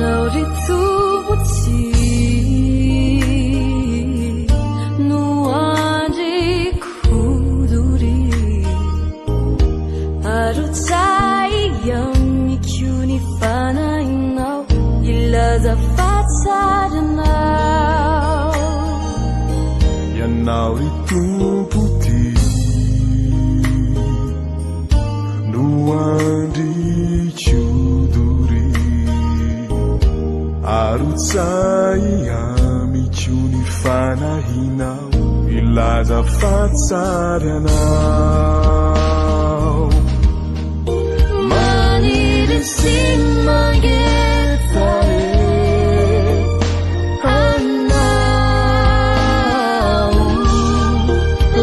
Ianao ritubutsy no andriko doria Arotsahy amiko ny fanahinao hilaza fa tsaranao Ianao ritubutsy no andriko Arotsahy amiko ny fanahinao hilaza fa tsaranao Maniry sy mangetaheta anao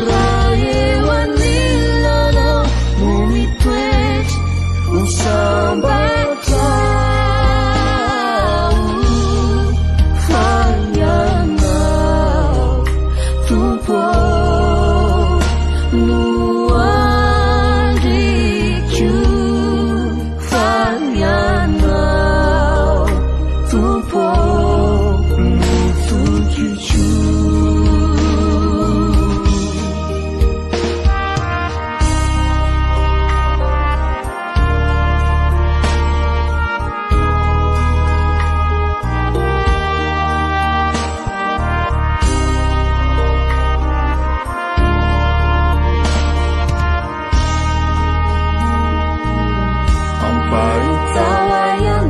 raha eo anilanao no mitoetra ho sambatra Ampahitao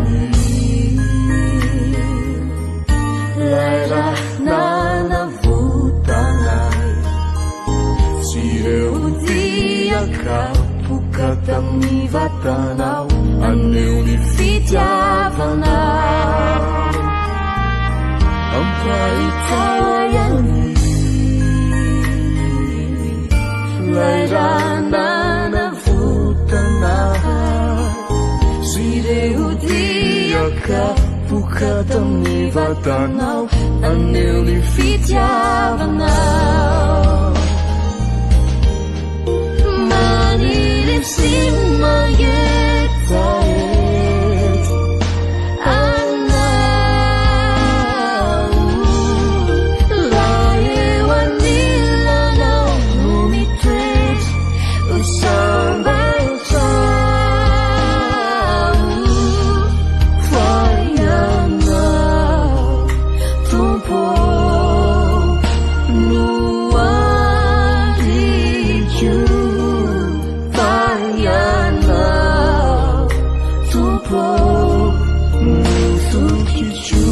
ilay raha nanavotana sy ireo dian-kapoka tamin'ny vatanao anio ny fitiavanao Ampahitao ilay raha nanavotana ireo dian-kapoka tamin'ny vatanao anio ny fitiavanao Maniry sy mangetaheta anao raha eo anilanao no mitoetra ho sambatra Tompo, no tokiko